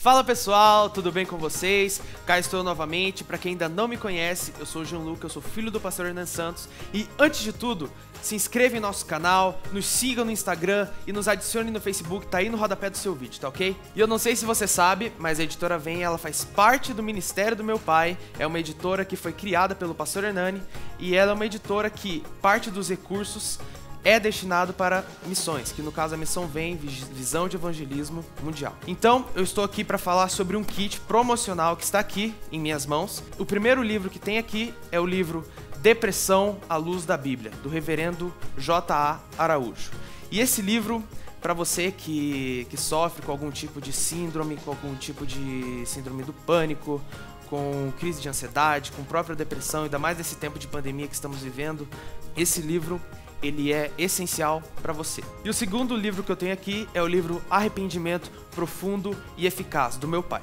Fala pessoal, tudo bem com vocês? Cá estou novamente. Para quem ainda não me conhece, eu sou o João Luca, eu sou filho do pastor Hernandes Santos. E antes de tudo, se inscreva em nosso canal, nos siga no Instagram e nos adicione no Facebook, tá aí no rodapé do seu vídeo, tá ok? E eu não sei se você sabe, mas a Editora Vem, ela faz parte do ministério do meu pai. É uma editora que foi criada pelo pastor Hernani e ela é uma editora que parte dos recursos é destinado para missões, que no caso a missão Vem, Visão de Evangelismo Mundial. Então, eu estou aqui para falar sobre um kit promocional que está aqui em minhas mãos. O primeiro livro que tem aqui é o livro Depressão à Luz da Bíblia, do reverendo J.A. Araújo. E esse livro, para você que sofre com algum tipo de síndrome, com algum tipo de síndrome do pânico, com crise de ansiedade, com própria depressão, ainda mais nesse tempo de pandemia que estamos vivendo, esse livro ele é essencial para você. E o segundo livro que eu tenho aqui é o livro Arrependimento Profundo e Eficaz, do meu pai.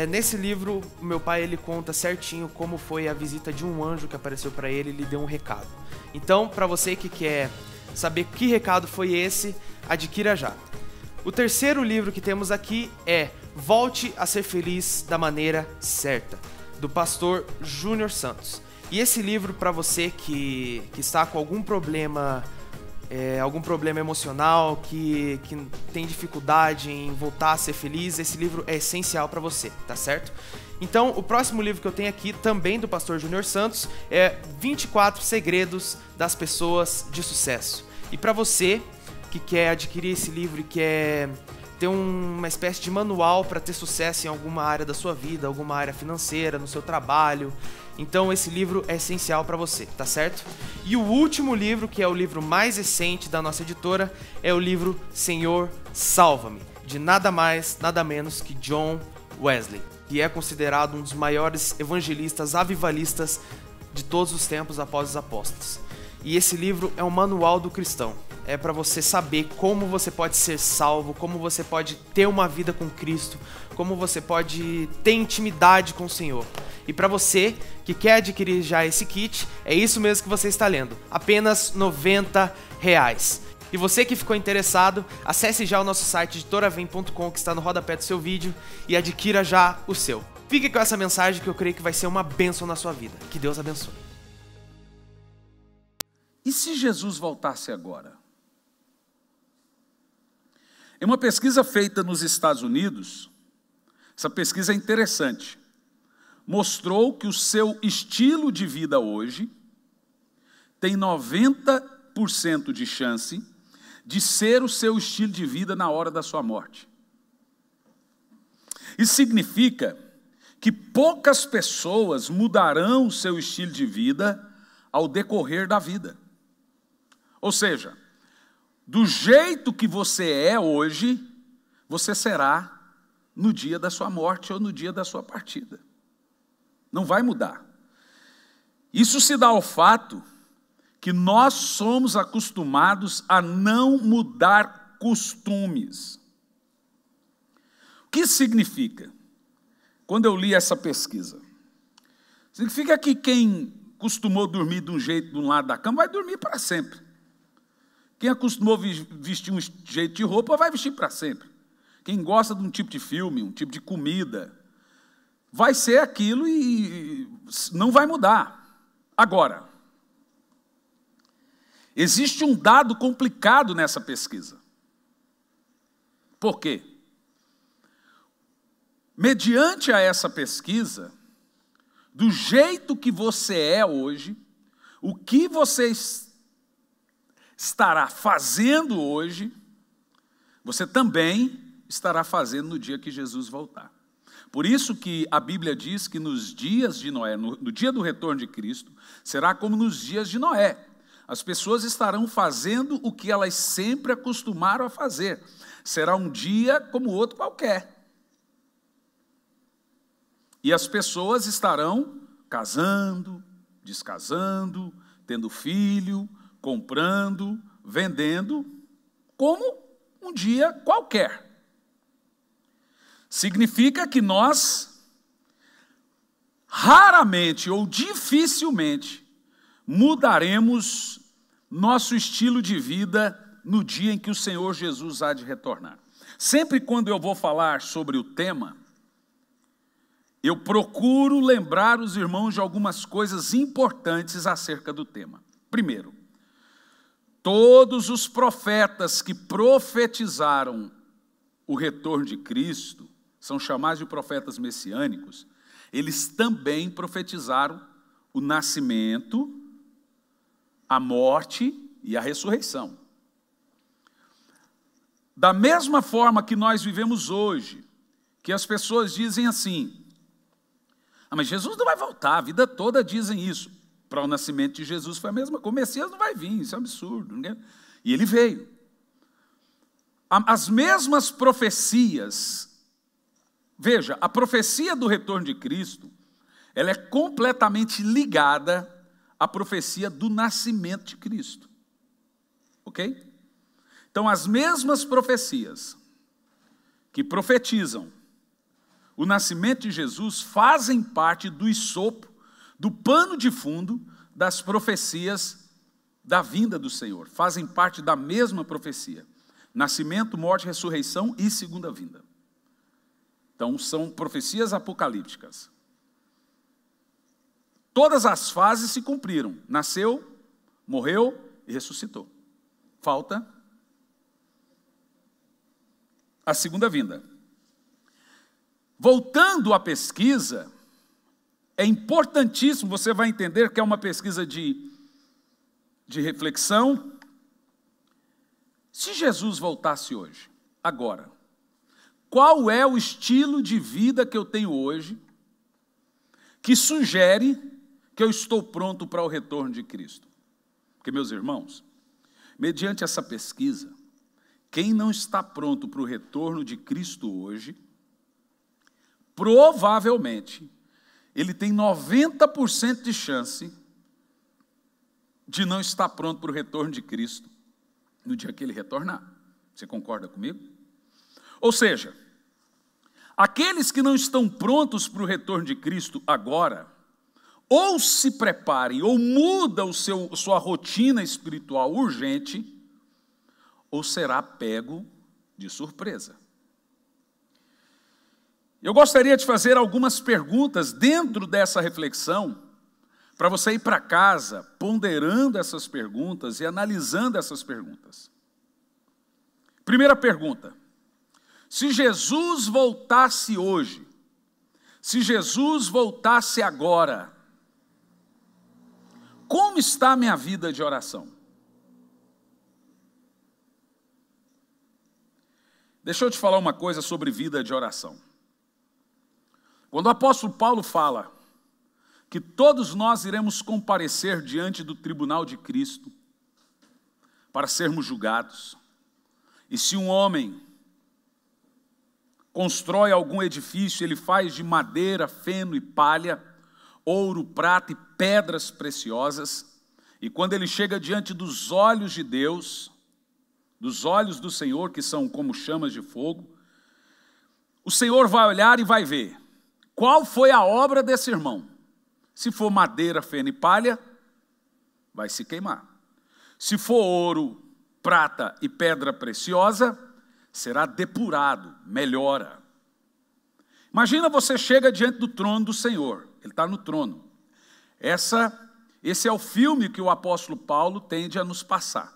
Nesse livro, o meu pai ele conta certinho como foi a visita de um anjo que apareceu para ele e lhe deu um recado. Então, para você que quer saber que recado foi esse, adquira já. O terceiro livro que temos aqui é Volte a Ser Feliz da Maneira Certa, do pastor Júnior Santos. E esse livro, para você que está com algum problema emocional, que tem dificuldade em voltar a ser feliz, esse livro é essencial para você, tá certo? Então, o próximo livro que eu tenho aqui, também do pastor Júnior Santos, é 24 Segredos das Pessoas de Sucesso. E para você que quer adquirir esse livro e quer ter uma espécie de manual para ter sucesso em alguma área da sua vida, alguma área financeira, no seu trabalho, então esse livro é essencial para você, tá certo? E o último livro, que é o livro mais recente da nossa editora, é o livro Senhor, Salva-me, de nada mais, nada menos que John Wesley, que é considerado um dos maiores evangelistas avivalistas de todos os tempos após os apóstolos. E esse livro é um manual do cristão. É para você saber como você pode ser salvo, como você pode ter uma vida com Cristo, como você pode ter intimidade com o Senhor. E para você que quer adquirir já esse kit, é isso mesmo que você está lendo, apenas R$90. E você que ficou interessado, acesse já o nosso site editoravem.com, que está no rodapé do seu vídeo, e adquira já o seu. Fique com essa mensagem que eu creio que vai ser uma bênção na sua vida. Que Deus abençoe. E se Jesus voltasse agora? Em uma pesquisa feita nos Estados Unidos, essa pesquisa é interessante, mostrou que o seu estilo de vida hoje tem 90% de chance de ser o seu estilo de vida na hora da sua morte. Isso significa que poucas pessoas mudarão o seu estilo de vida ao decorrer da vida. Ou seja, do jeito que você é hoje, você será no dia da sua morte ou no dia da sua partida. Não vai mudar. Isso se dá ao fato que nós somos acostumados a não mudar costumes. O que isso significa? Quando eu li essa pesquisa, significa que quem costumou dormir de um jeito de um lado da cama vai dormir para sempre. Quem acostumou vestir um jeito de roupa vai vestir para sempre. Quem gosta de um tipo de filme, um tipo de comida, vai ser aquilo e não vai mudar. Agora, existe um dado complicado nessa pesquisa. Por quê? Mediante a essa pesquisa, do jeito que você é hoje, o que você estará fazendo hoje, você também estará fazendo no dia que Jesus voltar. Por isso que a Bíblia diz que nos dias de Noé, no dia do retorno de Cristo, será como nos dias de Noé. As pessoas estarão fazendo o que elas sempre acostumaram a fazer. Será um dia como outro qualquer. E as pessoas estarão casando, descasando, tendo filho, comprando, vendendo, como um dia qualquer. Significa que nós raramente ou dificilmente mudaremos nosso estilo de vida no dia em que o Senhor Jesus há de retornar. Sempre quando eu vou falar sobre o tema, eu procuro lembrar os irmãos de algumas coisas importantes acerca do tema. Primeiro, todos os profetas que profetizaram o retorno de Cristo, são chamados de profetas messiânicos, eles também profetizaram o nascimento, a morte e a ressurreição. Da mesma forma que nós vivemos hoje, que as pessoas dizem assim, mas Jesus não vai voltar, a vida toda dizem isso. Para o nascimento de Jesus foi a mesma coisa, o Messias não vai vir, isso é um absurdo. E ele veio. As mesmas profecias, veja, a profecia do retorno de Cristo, ela é completamente ligada à profecia do nascimento de Cristo. Ok? Então, as mesmas profecias que profetizam o nascimento de Jesus fazem parte do escopo, do pano de fundo das profecias da vinda do Senhor. Fazem parte da mesma profecia. Nascimento, morte, ressurreição e segunda vinda. Então, são profecias apocalípticas. Todas as fases se cumpriram. Nasceu, morreu e ressuscitou. Falta a segunda vinda. Voltando à pesquisa, é importantíssimo, você vai entender que é uma pesquisa de reflexão. Se Jesus voltasse hoje, agora, qual é o estilo de vida que eu tenho hoje que sugere que eu estou pronto para o retorno de Cristo? Porque, meus irmãos, mediante essa pesquisa, quem não está pronto para o retorno de Cristo hoje, provavelmente, ele tem 90% de chance de não estar pronto para o retorno de Cristo no dia que ele retornar. Você concorda comigo? Ou seja, aqueles que não estão prontos para o retorno de Cristo agora, ou se preparem, ou mudam sua rotina espiritual urgente, ou será pego de surpresa. Eu gostaria de fazer algumas perguntas dentro dessa reflexão, para você ir para casa ponderando essas perguntas e analisando essas perguntas. Primeira pergunta: se Jesus voltasse hoje, se Jesus voltasse agora, como está a minha vida de oração? Deixa eu te falar uma coisa sobre vida de oração. Quando o apóstolo Paulo fala que todos nós iremos comparecer diante do tribunal de Cristo para sermos julgados, e se um homem constrói algum edifício, ele faz de madeira, feno e palha, ouro, prata e pedras preciosas, e quando ele chega diante dos olhos de Deus, dos olhos do Senhor, que são como chamas de fogo, o Senhor vai olhar e vai ver qual foi a obra desse irmão. Se for madeira, feno e palha, vai se queimar. Se for ouro, prata e pedra preciosa, será depurado, melhora. Imagina você chega diante do trono do Senhor, ele está no trono. Esse é o filme que o apóstolo Paulo tende a nos passar.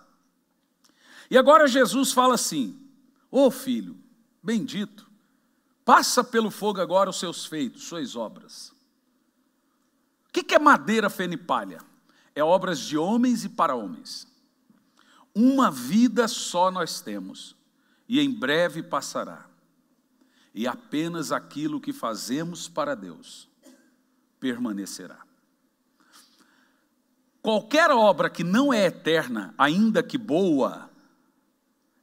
E agora Jesus fala assim: ô filho, bendito, passa pelo fogo agora os seus feitos, suas obras. O que é madeira, feno e palha? É obras de homens e para homens. Uma vida só nós temos, e em breve passará. E apenas aquilo que fazemos para Deus permanecerá. Qualquer obra que não é eterna, ainda que boa,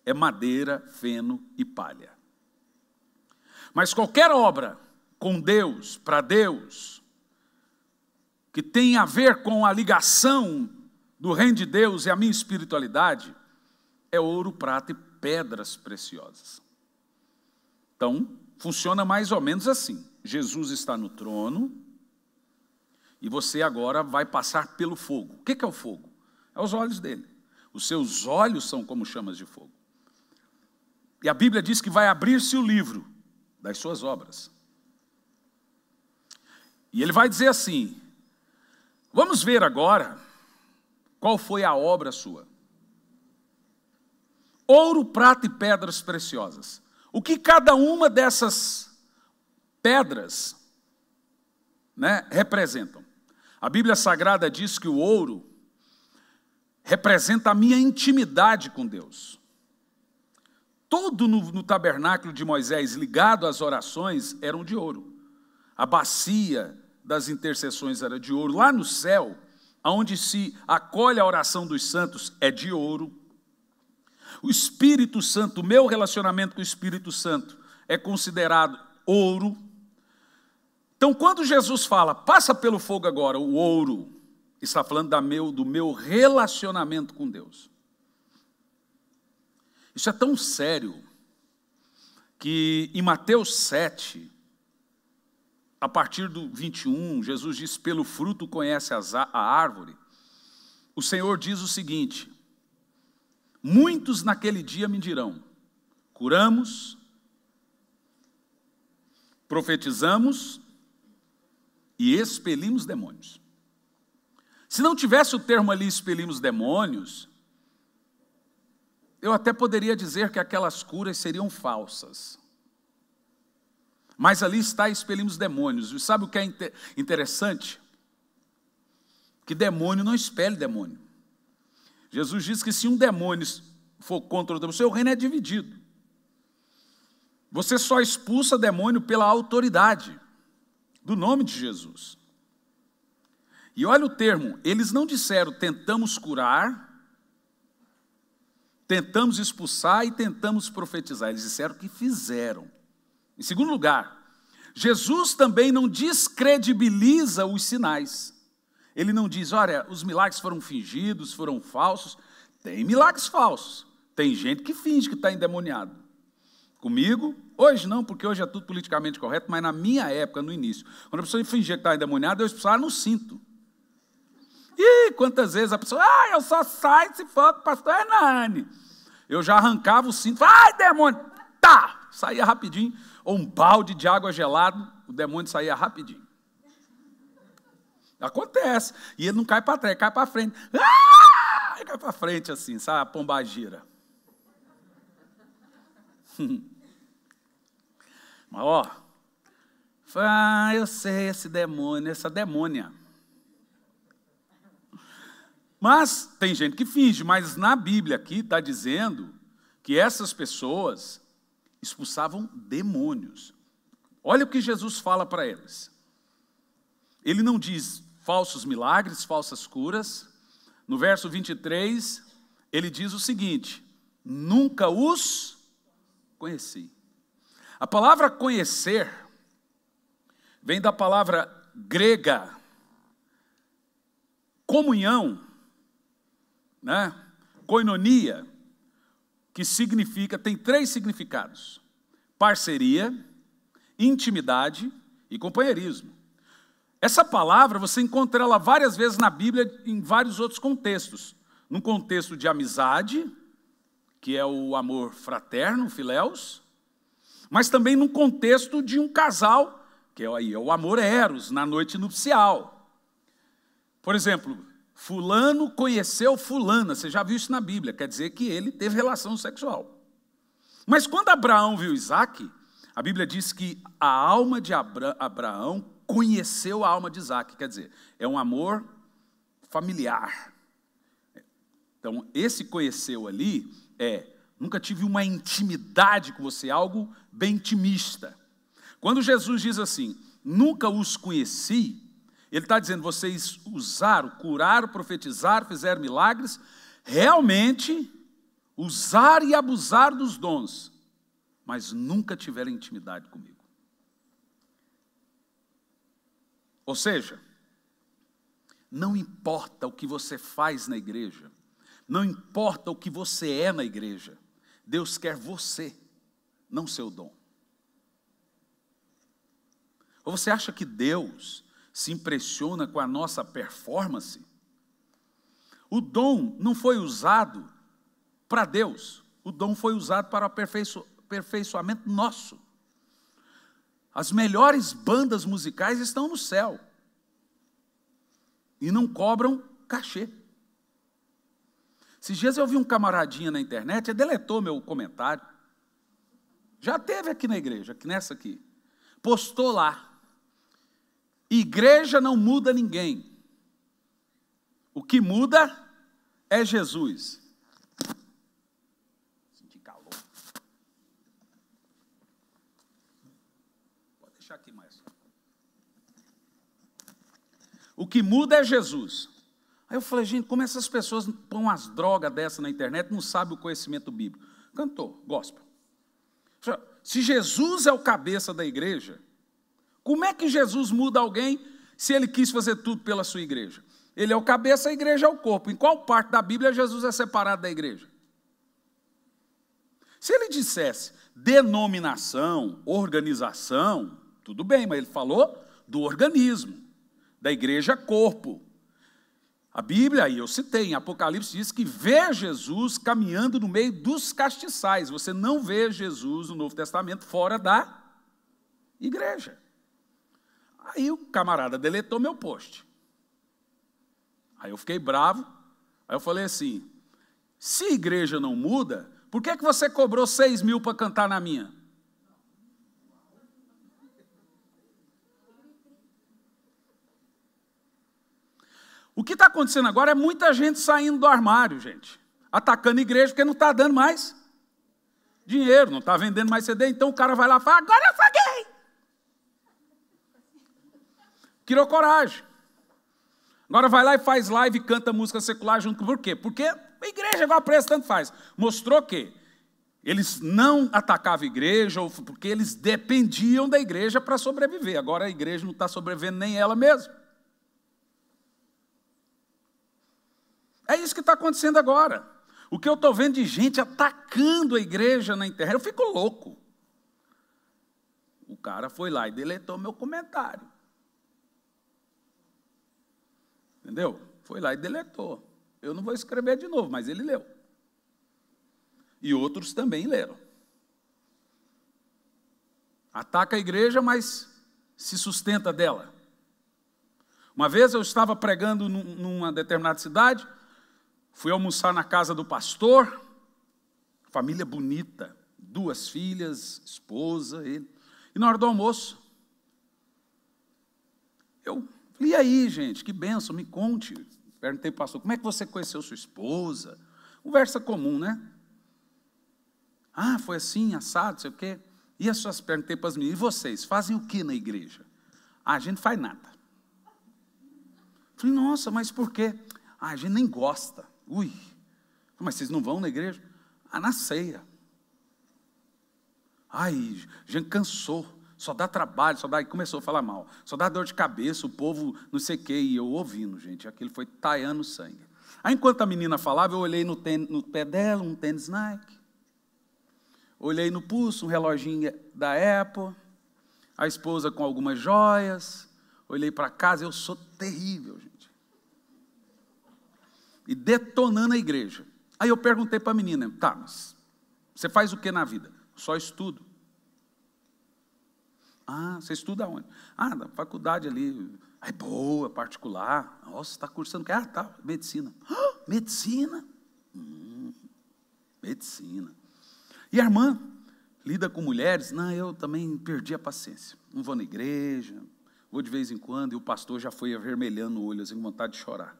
é madeira, feno e palha. Mas qualquer obra com Deus, para Deus, que tem a ver com a ligação do reino de Deus e a minha espiritualidade, é ouro, prata e pedras preciosas. Então, funciona mais ou menos assim. Jesus está no trono e você agora vai passar pelo fogo. O que é o fogo? É os olhos dele. Os seus olhos são como chamas de fogo. E a Bíblia diz que vai abrir-se o livro das suas obras. E ele vai dizer assim: vamos ver agora qual foi a obra sua. Ouro, prata e pedras preciosas. O que cada uma dessas pedras, representam? A Bíblia Sagrada diz que o ouro representa a minha intimidade com Deus. Todo no tabernáculo de Moisés, ligado às orações, eram de ouro. A bacia das intercessões era de ouro. Lá no céu, onde se acolhe a oração dos santos, é de ouro. O Espírito Santo, o meu relacionamento com o Espírito Santo é considerado ouro. Então, quando Jesus fala, passa pelo fogo agora, o ouro, está falando do meu relacionamento com Deus. Isso é tão sério que em Mateus 7, a partir do 21, Jesus diz, pelo fruto conhece a árvore. O Senhor diz o seguinte: muitos naquele dia me dirão, curamos, profetizamos e expelimos demônios. Se não tivesse o termo ali, expelimos demônios, eu até poderia dizer que aquelas curas seriam falsas. Mas ali está, expelimos demônios. E sabe o que é interessante? Que demônio não expele demônio. Jesus diz que se um demônio for contra o demônio, seu reino é dividido. Você só expulsa demônio pela autoridade do nome de Jesus. E olha o termo, eles não disseram tentamos curar, tentamos expulsar e tentamos profetizar. Eles disseram que fizeram. Em segundo lugar, Jesus também não descredibiliza os sinais. Ele não diz, olha, os milagres foram fingidos, foram falsos. Tem milagres falsos. Tem gente que finge que está endemoniado. Comigo, hoje não, porque hoje é tudo politicamente correto, mas na minha época, no início, quando a pessoa fingia que estava endemoniada, eu expulsava no cinto. E quantas vezes a pessoa, eu só saio se for com o pastor Hernani. Eu já arrancava o cinto, ai demônio, tá, saía rapidinho. Ou um balde de água gelada, o demônio saía rapidinho. Acontece. E ele não cai para trás, cai para frente. Cai para frente assim, sabe, a pombagira. Mas eu sei esse demônio, essa demônia. Mas tem gente que finge, mas na Bíblia aqui está dizendo que essas pessoas expulsavam demônios. Olha o que Jesus fala para eles. Ele não diz falsos milagres, falsas curas. No verso 23, ele diz o seguinte: nunca os conheci. A palavra conhecer vem da palavra grega comunhão, koinonia, que significa, tem 3 significados: parceria, intimidade e companheirismo. Essa palavra você encontra ela várias vezes na Bíblia em vários outros contextos. Num contexto de amizade, que é o amor fraterno, filéus, mas também num contexto de um casal, que é o amor eros, na noite nupcial. Por exemplo, fulano conheceu fulana, você já viu isso na Bíblia, quer dizer que ele teve relação sexual. Mas quando Abraão viu Isaque, a Bíblia diz que a alma de Abraão conheceu a alma de Isaque, quer dizer, é um amor familiar. Então, esse conheceu ali nunca tive uma intimidade com você, algo bem intimista. Quando Jesus diz assim, nunca os conheci, ele está dizendo, vocês usaram, curaram, profetizaram, fizeram milagres, realmente usaram e abusaram dos dons, mas nunca tiveram intimidade comigo. Ou seja, não importa o que você faz na igreja, não importa o que você é na igreja, Deus quer você, não seu dom. Ou você acha que Deus se impressiona com a nossa performance? O dom não foi usado para Deus, O dom foi usado para aperfeiçoamento nosso. As melhores bandas musicais estão no céu. E não cobram cachê. Esses dias eu vi um camaradinha na internet, ele deletou meu comentário. Já teve aqui na igreja, nessa aqui. Postou lá. Igreja não muda ninguém. O que muda é Jesus. Senti calor. Pode deixar aqui mais. O que muda é Jesus. Aí eu falei, gente, como essas pessoas põem umas drogas dessa na internet, não sabem o conhecimento bíblico. Cantor, gospel. Se Jesus é o cabeça da igreja, como é que Jesus muda alguém se ele quis fazer tudo pela sua igreja? Ele é o cabeça, a igreja é o corpo. Em qual parte da Bíblia Jesus é separado da igreja? Se ele dissesse denominação, organização, tudo bem, mas ele falou do organismo, da igreja corpo. A Bíblia, aí eu citei, em Apocalipse diz que vê Jesus caminhando no meio dos castiçais. Você não vê Jesus no Novo Testamento fora da igreja. Aí o camarada deletou meu post. Aí eu fiquei bravo. Aí eu falei assim, se a igreja não muda, por que você cobrou 6 mil para cantar na minha? O que está acontecendo agora é muita gente saindo do armário, gente. Atacando a igreja porque não está dando mais dinheiro, não está vendendo mais CD. Então o cara vai lá e fala, agora eu paguei. Criou coragem. Agora vai lá e faz live e canta música secular junto. Por quê? Porque a igreja igual a preço tanto faz. Mostrou que eles não atacavam a igreja, ou porque eles dependiam da igreja para sobreviver. Agora a igreja não está sobrevivendo nem ela mesma. É isso que está acontecendo agora. O que eu estou vendo de gente atacando a igreja na internet, eu fico louco. O cara foi lá e deletou meu comentário. Entendeu? Foi lá e deletou. Eu não vou escrever de novo, mas ele leu. E outros também leram. Ataca a igreja, mas se sustenta dela. Uma vez eu estava pregando numa determinada cidade, fui almoçar na casa do pastor, família bonita, 2 filhas, esposa, ele. E na hora do almoço, eu falei, e aí, gente, que bênção, me conte. Perguntei para o pastor, como é que você conheceu sua esposa? Conversa comum, né? Ah, foi assim, assado, não sei o quê. E as suas, perguntei para as meninas, e vocês, fazem o que na igreja? Ah, a gente faz nada. Falei, nossa, mas por quê? Ah, a gente nem gosta. Ui, mas vocês não vão na igreja? Ah, na ceia. Ai, a gente cansou, só dá trabalho, e começou a falar mal, só dá dor de cabeça, o povo não sei o quê, e eu ouvindo, gente, aquilo foi taiando sangue. Aí, enquanto a menina falava, eu olhei no pé dela, um tênis Nike, olhei no pulso, um reloginho da Apple, a esposa com algumas joias, olhei para casa, eu sou terrível, gente. E detonando a igreja. Aí eu perguntei para a menina, tá, mas você faz o que na vida? Só estudo. Ah, você estuda onde? Ah, na faculdade ali. É boa, particular. Nossa, está cursando o quê? Ah, tá, medicina. Ah, medicina? Medicina. E a irmã lida com mulheres? Não, eu também perdi a paciência. Não vou na igreja, vou de vez em quando, e o pastor já foi avermelhando o olho, assim, com vontade de chorar.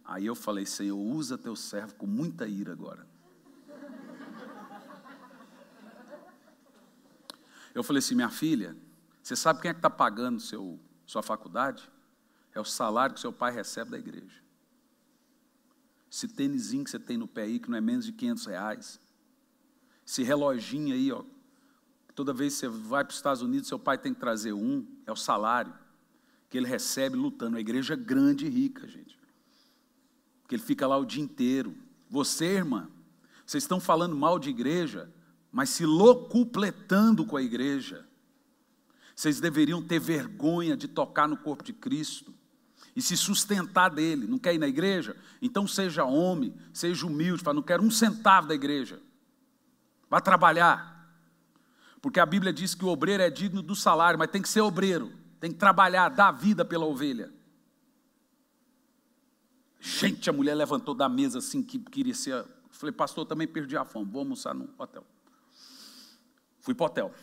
Aí eu falei, Senhor, usa teu servo com muita ira agora. Eu falei assim, minha filha, você sabe quem é que está pagando sua faculdade? É o salário que seu pai recebe da igreja. Esse tênisinho que você tem no pé aí, que não é menos de R$500. Esse reloginho aí, ó, toda vez que você vai para os Estados Unidos, seu pai tem que trazer é o salário que ele recebe lutando. Uma igreja grande e rica, gente. Porque ele fica lá o dia inteiro. Você, irmã, vocês estão falando mal de igreja, mas se locupletando com a igreja. Vocês deveriam ter vergonha de tocar no corpo de Cristo e se sustentar dele. Não quer ir na igreja? Então seja homem, seja humilde, fala, não quero 1 centavo da igreja. Vá trabalhar. Porque a Bíblia diz que o obreiro é digno do salário, mas tem que ser obreiro. Tem que trabalhar, dar vida pela ovelha. Gente, a mulher levantou da mesa assim, que queria ser... Eu falei, pastor, eu também perdi a fome, vou almoçar no hotel. Fui para o hotel.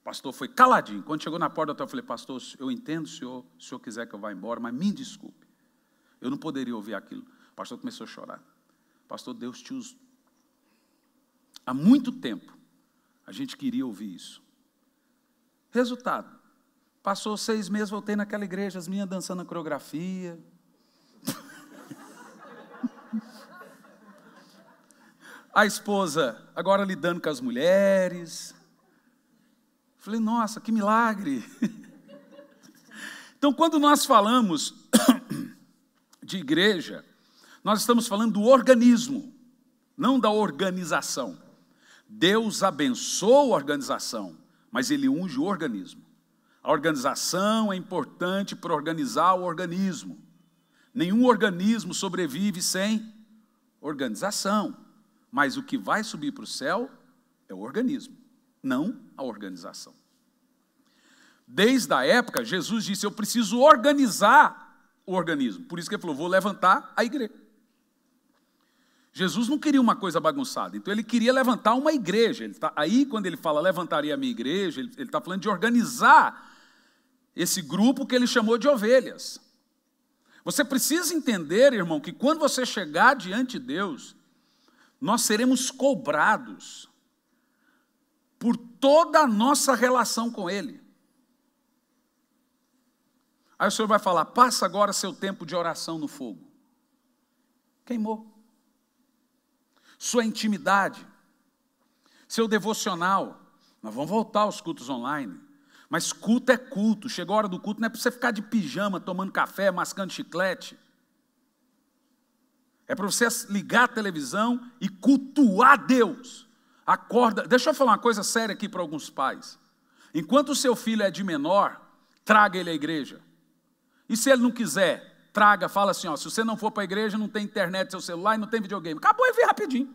O pastor foi caladinho. Quando chegou na porta do hotel, eu falei, pastor, eu entendo se o senhor quiser que eu vá embora, mas me desculpe. Eu não poderia ouvir aquilo. O pastor começou a chorar. Pastor, Deus te usou. Há muito tempo, a gente queria ouvir isso. Resultado, passou 6 meses, voltei naquela igreja, as minhas dançando a coreografia. A esposa agora lidando com as mulheres. Falei, nossa, que milagre. Então, quando nós falamos de igreja, nós estamos falando do organismo, não da organização. Deus abençoa a organização, mas Ele unge o organismo. A organização é importante para organizar o organismo. Nenhum organismo sobrevive sem organização. Mas o que vai subir para o céu é o organismo, não a organização. Desde a época, Jesus disse, eu preciso organizar o organismo. Por isso que ele falou, vou levantar a igreja. Jesus não queria uma coisa bagunçada, então ele queria levantar uma igreja. Aí, quando ele fala, levantaria a minha igreja, ele está falando de organizar esse grupo que ele chamou de ovelhas. Você precisa entender, irmão, que quando você chegar diante de Deus, nós seremos cobrados por toda a nossa relação com Ele. Aí o Senhor vai falar, passa agora seu tempo de oração no fogo. Queimou. Sua intimidade, seu devocional. Nós vamos voltar aos cultos online. Mas culto é culto. Chegou a hora do culto, não é para você ficar de pijama, tomando café, mascando chiclete. É para você ligar a televisão e cultuar Deus. Acorda. Deixa eu falar uma coisa séria aqui para alguns pais. Enquanto o seu filho é de menor, traga ele à igreja. E se ele não quiser, traga, fala assim, ó, se você não for para a igreja, não tem internet, seu celular e não tem videogame. Acabou e vem rapidinho.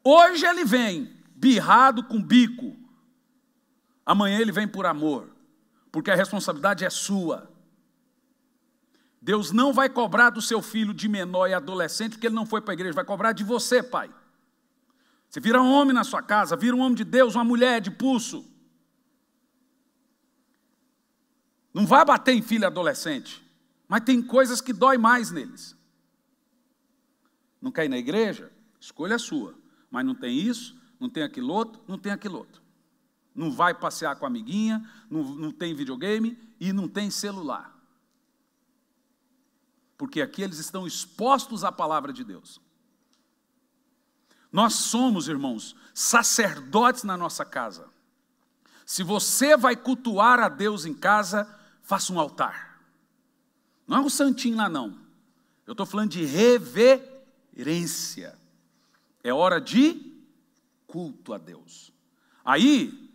Hoje ele vem birrado com bico. Amanhã ele vem por amor. Porque a responsabilidade é sua. Deus não vai cobrar do seu filho de menor e adolescente porque ele não foi para a igreja, vai cobrar de você, pai. Você vira um homem na sua casa, vira um homem de Deus, uma mulher de pulso. Não vai bater em filho adolescente, mas tem coisas que dói mais neles. Não quer ir na igreja? Escolha a sua. Mas não tem isso, não tem aquilo outro, não tem aquilo outro. Não vai passear com a amiguinha, não tem videogame e não tem celular. Porque aqui eles estão expostos à palavra de Deus. Nós somos, irmãos, sacerdotes na nossa casa. Se você vai cultuar a Deus em casa, faça um altar. Não é um santinho lá, não. Eu estou falando de reverência. É hora de culto a Deus. Aí,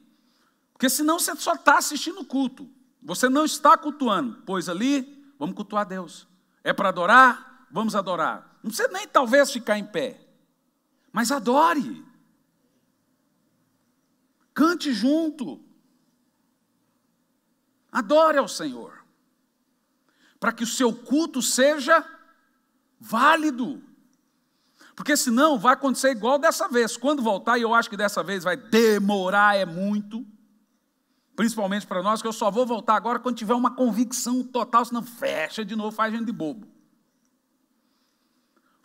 porque senão você só está assistindo o culto. Você não está cultuando. Pois ali, vamos cultuar a Deus. É para adorar? Vamos adorar. Não precisa nem talvez ficar em pé. Mas adore. Cante junto. Adore ao Senhor. Para que o seu culto seja válido. Porque senão vai acontecer igual dessa vez. Quando voltar, e eu acho que dessa vez vai demorar muito. Principalmente para nós, que eu só vou voltar agora quando tiver uma convicção total, senão fecha de novo, faz gente de bobo.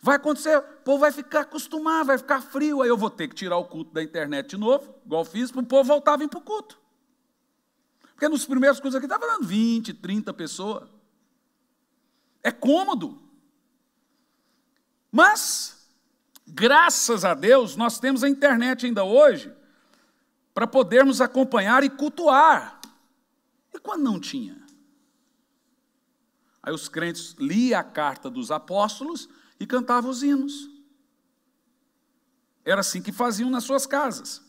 Vai acontecer, o povo vai ficar acostumado, vai ficar frio, aí eu vou ter que tirar o culto da internet de novo, igual fiz, para o povo voltar a vir para o culto. Porque nos primeiros cultos aqui estava dando 20, 30 pessoas. É cômodo. Mas, graças a Deus, nós temos a internet ainda hoje, para podermos acompanhar e cultuar. E quando não tinha? Aí os crentes liam a carta dos apóstolos e cantavam os hinos. Era assim que faziam nas suas casas.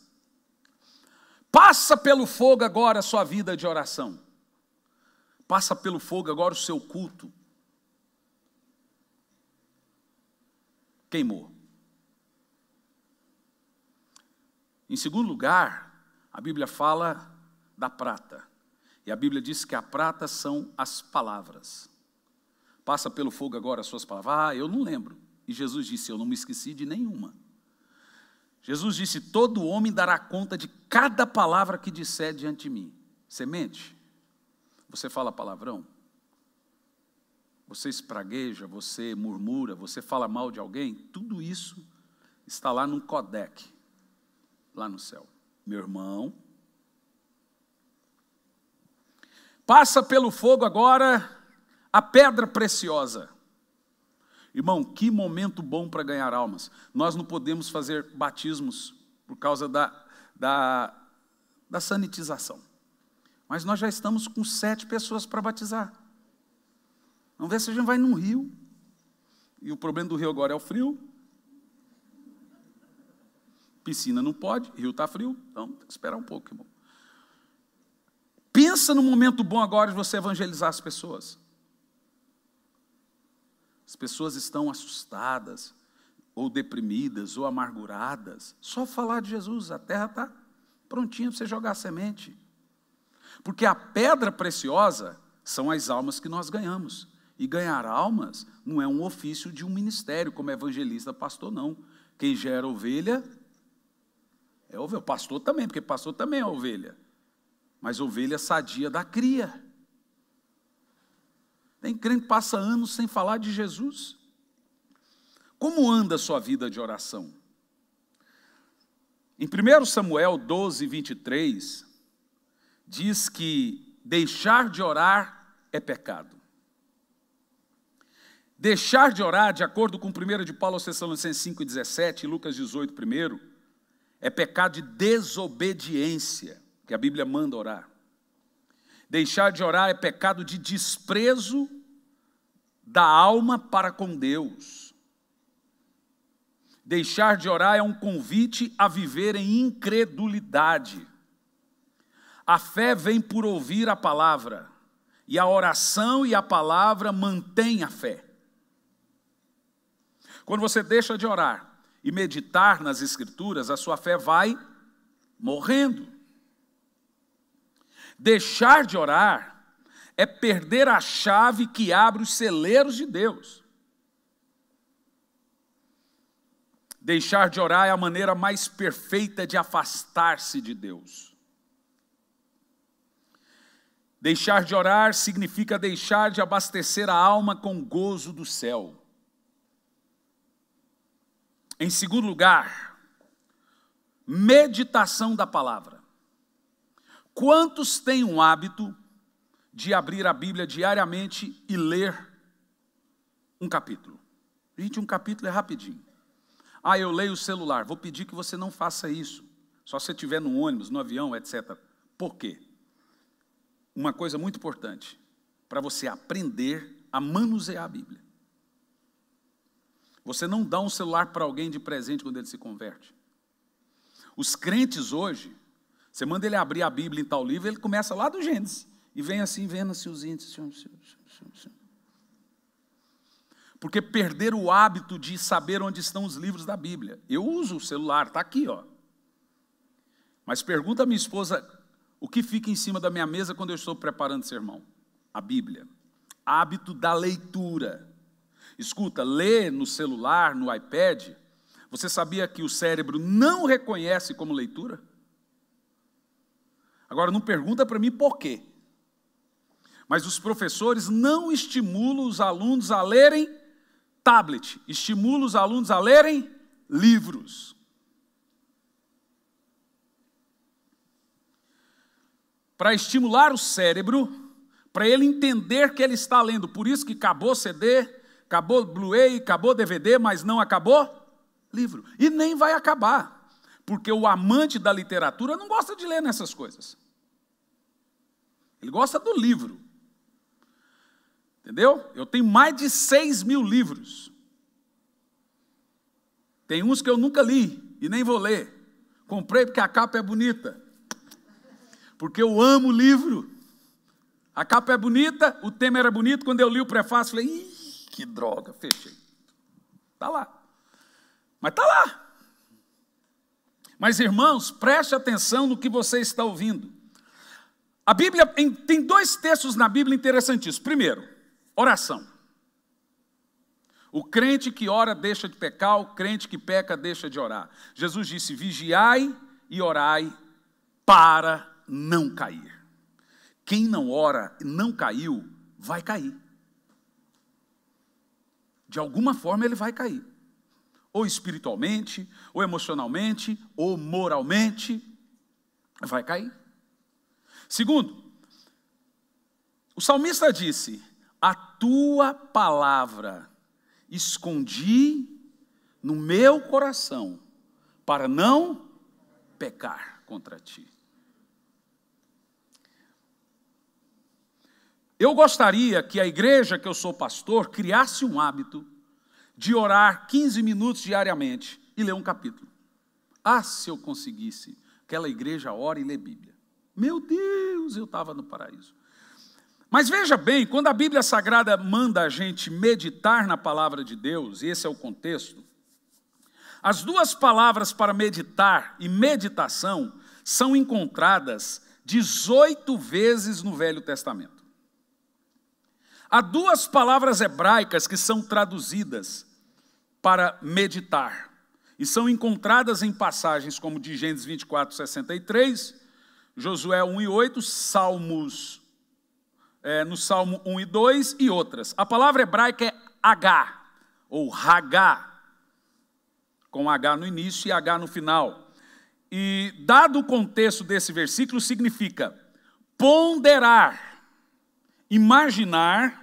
Passa pelo fogo agora a sua vida de oração. Passa pelo fogo agora o seu culto. Queimou. Em segundo lugar, a Bíblia fala da prata. E a Bíblia diz que a prata são as palavras. Passa pelo fogo agora as suas palavras. Eu não lembro. E Jesus disse, eu não me esqueci de nenhuma. Jesus disse, todo homem dará conta de cada palavra que disser diante de mim. Você mente? Você fala palavrão? Você espragueja, você murmura, você fala mal de alguém? Tudo isso está lá num codec, lá no céu. Meu irmão, passa pelo fogo agora a pedra preciosa. Irmão, que momento bom para ganhar almas. Nós não podemos fazer batismos por causa da sanitização. Mas nós já estamos com 7 pessoas para batizar. Vamos ver se a gente vai num rio. E o problema do rio agora é o frio. Piscina não pode, rio está frio. Então, tem que esperar um pouco, irmão. Pensa no momento bom agora de você evangelizar as pessoas. As pessoas estão assustadas, ou deprimidas, ou amarguradas. Só falar de Jesus, a terra está prontinha para você jogar a semente. Porque a pedra preciosa são as almas que nós ganhamos. E ganhar almas não é um ofício de um ministério, como evangelista, pastor, não. Quem gera ovelha é ovelha. Pastor também, porque pastor também é ovelha. Mas ovelha sadia da cria. Tem crente que passa anos sem falar de Jesus. Como anda a sua vida de oração? Em 1 Samuel 12, 23, diz que deixar de orar é pecado. Deixar de orar, de acordo com 1 de Paulo aos Tessalonicenses 5,17 e Lucas 18, 1, é pecado de desobediência, que a Bíblia manda orar. Deixar de orar é pecado de desprezo da alma para com Deus. Deixar de orar é um convite a viver em incredulidade. A fé vem por ouvir a palavra, e a oração e a palavra mantêm a fé. Quando você deixa de orar e meditar nas Escrituras, a sua fé vai morrendo. Deixar de orar é perder a chave que abre os celeiros de Deus. Deixar de orar é a maneira mais perfeita de afastar-se de Deus. Deixar de orar significa deixar de abastecer a alma com gozo do céu. Em segundo lugar, meditação da palavra. Quantos têm um hábito de abrir a Bíblia diariamente e ler um capítulo? Gente, um capítulo é rapidinho. Eu leio o celular. Vou pedir que você não faça isso. Só se você estiver no ônibus, no avião, etc. Por quê? Uma coisa muito importante, para você aprender a manusear a Bíblia. Você não dá um celular para alguém de presente quando ele se converte. Os crentes hoje, você manda ele abrir a Bíblia em tal livro, ele começa lá do Gênesis, e vem assim, vendo assim os índices. Porque perderam o hábito de saber onde estão os livros da Bíblia. Eu uso o celular, está aqui, ó. Mas pergunta a minha esposa, o que fica em cima da minha mesa quando eu estou preparando sermão? A Bíblia. Hábito da leitura. Escuta, ler no celular, no iPad, você sabia que o cérebro não reconhece como leitura? Agora, não pergunta para mim por quê. Mas os professores não estimulam os alunos a lerem tablet, estimulam os alunos a lerem livros. Para estimular o cérebro, para ele entender que ele está lendo. Por isso que acabou CD, acabou Blu-ray, acabou DVD, mas não acabou livro. E nem vai acabar, porque o amante da literatura não gosta de ler nessas coisas. Ele gosta do livro. Entendeu? Eu tenho mais de 6.000 livros. Tem uns que eu nunca li e nem vou ler. Comprei porque a capa é bonita. Porque eu amo o livro. A capa é bonita, o tema era bonito. Quando eu li o prefácio, falei, que droga, fechei. Está lá. Mas está lá. Mas, irmãos, preste atenção no que você está ouvindo. A Bíblia, tem dois textos na Bíblia interessantíssimos. Primeiro, oração. O crente que ora deixa de pecar, o crente que peca deixa de orar. Jesus disse, vigiai e orai para não cair. Quem não ora e não caiu, vai cair. De alguma forma ele vai cair. Ou espiritualmente, ou emocionalmente, ou moralmente, vai cair. Segundo, o salmista disse, a tua palavra escondi no meu coração, para não pecar contra ti. Eu gostaria que a igreja que eu sou pastor criasse um hábito de orar 15 minutos diariamente e ler um capítulo. Ah, se eu conseguisse, aquela igreja ora e lê Bíblia. Meu Deus, eu estava no paraíso. Mas veja bem, quando a Bíblia Sagrada manda a gente meditar na palavra de Deus, e esse é o contexto, as duas palavras para meditar e meditação são encontradas 18 vezes no Velho Testamento. Há duas palavras hebraicas que são traduzidas para meditar, e são encontradas em passagens como de Gênesis 24, 63, Josué 1 e 8, no Salmo 1 e 2 e outras. A palavra hebraica é Hagá, ou Hagá, com H no início e H no final. E, dado o contexto desse versículo, significa ponderar, imaginar,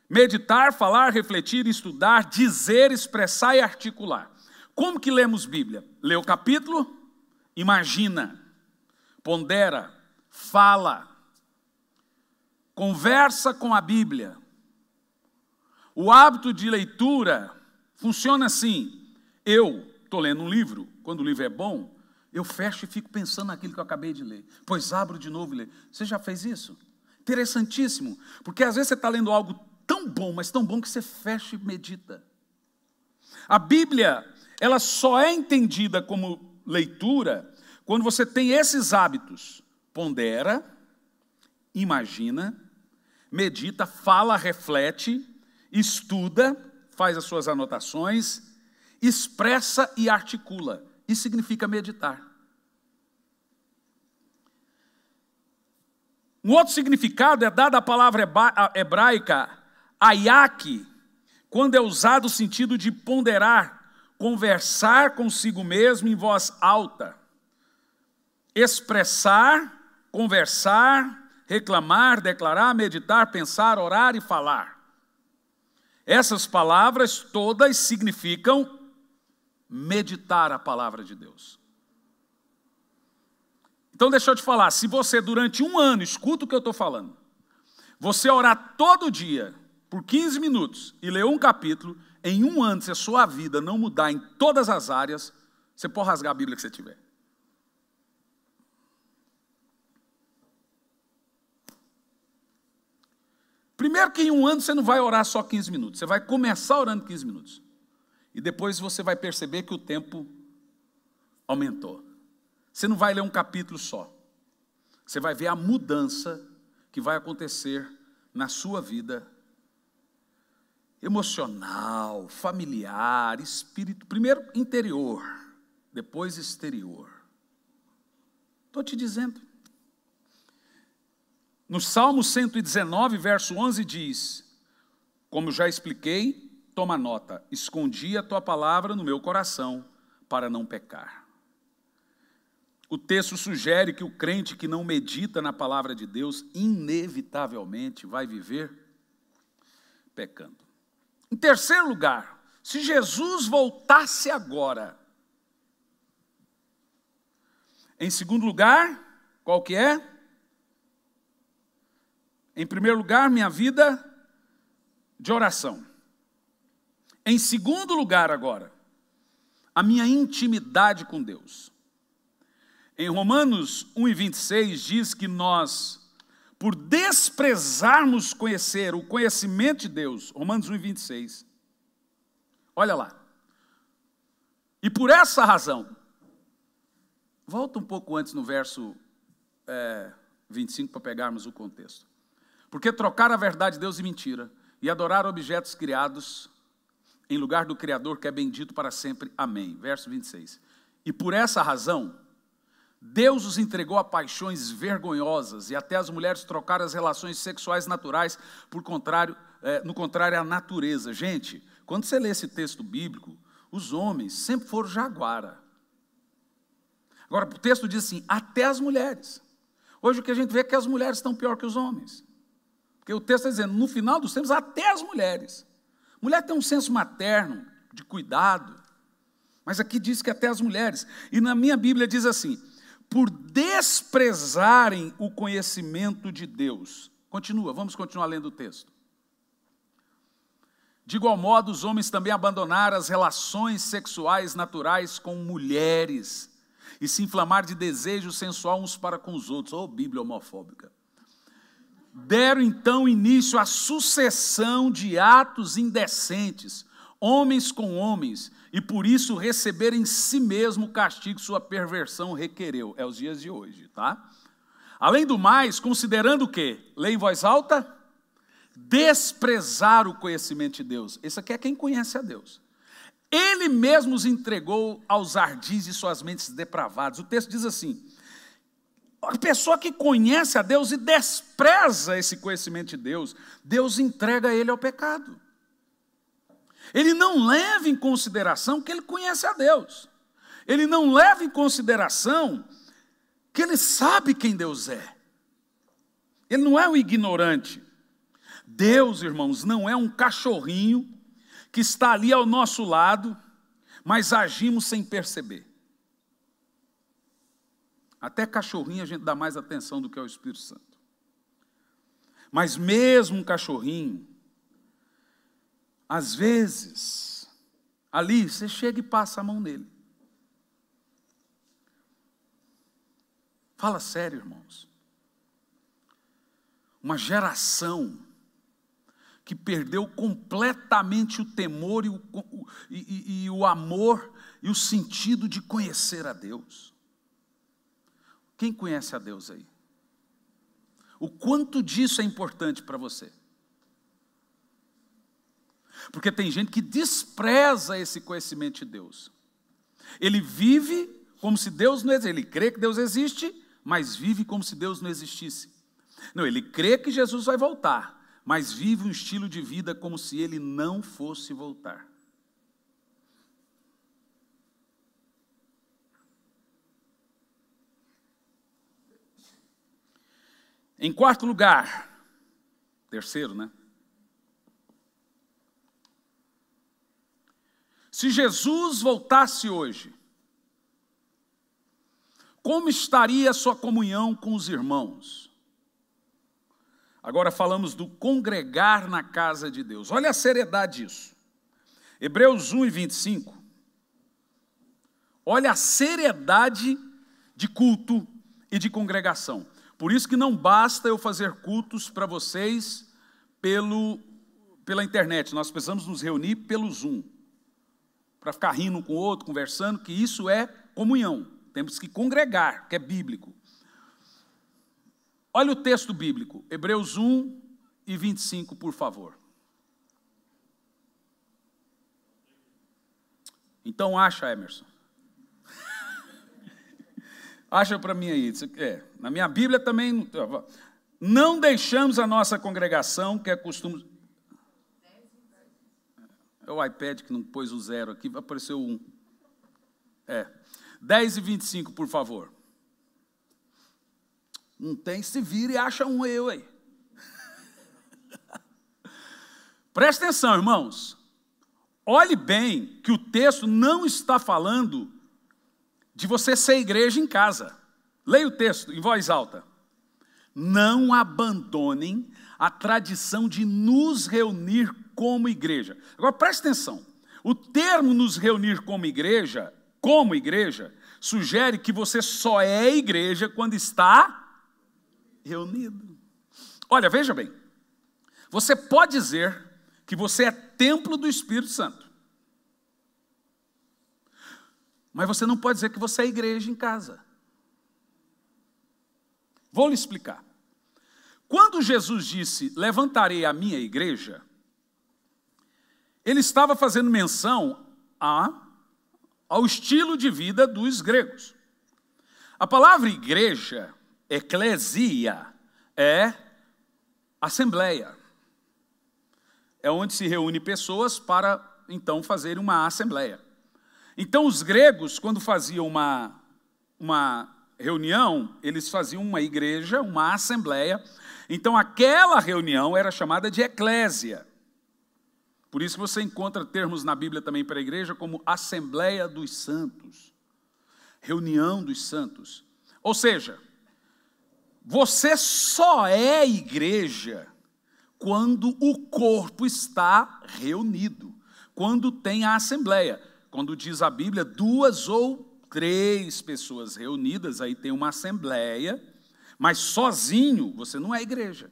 meditar, falar, refletir, estudar, dizer, expressar e articular. Como que lemos Bíblia? Lê o capítulo, imagina, pondera, fala, conversa com a Bíblia. O hábito de leitura funciona assim. Eu estou lendo um livro, quando o livro é bom, eu fecho e fico pensando naquilo que eu acabei de ler. Pois abro de novo e leio. Você já fez isso? Interessantíssimo, porque às vezes você está lendo algo tão bom, mas tão bom que você fecha e medita. A Bíblia, ela só é entendida como leitura quando você tem esses hábitos. Pondera, imagina, medita, fala, reflete, estuda, faz as suas anotações, expressa e articula. Isso significa meditar. Um outro significado é dado à palavra hebraica ayak, quando é usado o sentido de ponderar, conversar consigo mesmo em voz alta, expressar, conversar, reclamar, declarar, meditar, pensar, orar e falar. Essas palavras todas significam meditar a palavra de Deus. Então deixa eu te falar, se você durante um ano, escuta o que eu estou falando, você orar todo dia, por 15 minutos, e ler um capítulo, em um ano, se a sua vida não mudar em todas as áreas, você pode rasgar a Bíblia que você tiver. Primeiro que em um ano você não vai orar só 15 minutos, você vai começar orando 15 minutos. E depois você vai perceber que o tempo aumentou. Você não vai ler um capítulo só. Você vai ver a mudança que vai acontecer na sua vida emocional, familiar, espírito. Primeiro interior, depois exterior. Estou te dizendo. No Salmo 119, verso 11 diz, como já expliquei, toma nota, escondi a tua palavra no meu coração para não pecar. O texto sugere que o crente que não medita na palavra de Deus, inevitavelmente vai viver pecando. Em terceiro lugar, se Jesus voltasse agora. Em segundo lugar, qual que é? Em primeiro lugar, minha vida de oração. Em segundo lugar agora, a minha intimidade com Deus. Em Romanos 1:26 diz que nós, por desprezarmos conhecer o conhecimento de Deus, Romanos 1:26, olha lá, e por essa razão, Volta um pouco antes no verso 25 para pegarmos o contexto. Porque trocar a verdade de Deus e mentira e adorar objetos criados em lugar do Criador que é bendito para sempre. Amém. Verso 26. E por essa razão, Deus os entregou a paixões vergonhosas e até as mulheres trocaram as relações sexuais naturais no contrário à natureza. Gente, quando você lê esse texto bíblico, os homens sempre foram jaguara. Agora, o texto diz assim, até as mulheres. Hoje o que a gente vê é que as mulheres estão pior que os homens. Porque o texto está dizendo, no final dos tempos, até as mulheres. Mulher tem um senso materno, de cuidado. Mas aqui diz que até as mulheres. E na minha Bíblia diz assim, por desprezarem o conhecimento de Deus. Continua, vamos continuar lendo o texto. De igual modo, os homens também abandonaram as relações sexuais naturais com mulheres e se inflamaram de desejo sensual uns para com os outros. Oh, Bíblia homofóbica. Deram então início à sucessão de atos indecentes, homens com homens, e por isso receberam em si mesmo o castigo que sua perversão requereu. É os dias de hoje, tá? Além do mais, considerando o quê? Leia em voz alta. Desprezar o conhecimento de Deus. Esse aqui é quem conhece a Deus. Ele mesmo os entregou aos ardis de suas mentes depravadas. O texto diz assim, a pessoa que conhece a Deus e despreza esse conhecimento de Deus, Deus entrega ele ao pecado. Ele não leva em consideração que ele conhece a Deus. Ele não leva em consideração que ele sabe quem Deus é. Ele não é um ignorante. Deus, irmãos, não é um cachorrinho que está ali ao nosso lado, mas agimos sem perceber. Até cachorrinho a gente dá mais atenção do que ao Espírito Santo. Mas mesmo um cachorrinho, às vezes, ali você chega e passa a mão nele. Fala sério, irmãos. Uma geração que perdeu completamente o temor e o amor e o sentido de conhecer a Deus. Quem conhece a Deus aí? O quanto disso é importante para você? Porque tem gente que despreza esse conhecimento de Deus. Ele vive como se Deus não existe. Ele crê que Deus existe, mas vive como se Deus não existisse. Não, ele crê que Jesus vai voltar, mas vive um estilo de vida como se ele não fosse voltar. Em quarto lugar, terceiro, né? Se Jesus voltasse hoje, como estaria a sua comunhão com os irmãos? Agora falamos do congregar na casa de Deus. Olha a seriedade disso. Hebreus 1 e 25. Olha a seriedade de culto e de congregação. Por isso que não basta eu fazer cultos para vocês pela internet. Nós precisamos nos reunir pelo Zoom. Para ficar rindo um com o outro, conversando, que isso é comunhão. Temos que congregar, que é bíblico. Olha o texto bíblico, Hebreus 1 e 25, por favor. Então acha, Emerson. Acha para mim aí. Na minha Bíblia também. Não deixamos a nossa congregação, que é costume. É o iPad que não pôs o 0 aqui, apareceu o 1. 10 e 25, por favor. Não tem, se vira e acha um eu aí. Presta atenção, irmãos. Olhe bem que o texto não está falando de você ser igreja em casa. Leia o texto em voz alta. Não abandonem a tradição de nos reunir como igreja. Agora presta atenção. O termo nos reunir como igreja, sugere que você só é igreja quando está reunido. Olha, veja bem. Você pode dizer que você é templo do Espírito Santo. Mas você não pode dizer que você é igreja em casa. Vou lhe explicar. Quando Jesus disse, levantarei a minha igreja, ele estava fazendo menção ao estilo de vida dos gregos. A palavra igreja, eclesia, é assembleia. É onde se reúne pessoas para, então, fazer uma assembleia. Então, os gregos, quando faziam uma reunião, eles faziam uma igreja, uma assembleia. Então, aquela reunião era chamada de eclésia. Por isso que você encontra termos na Bíblia também para a igreja como Assembleia dos Santos, reunião dos santos. Ou seja, você só é igreja quando o corpo está reunido, quando tem a assembleia. Quando diz a Bíblia, 2 ou 3 pessoas reunidas, aí tem uma assembleia, mas sozinho você não é igreja,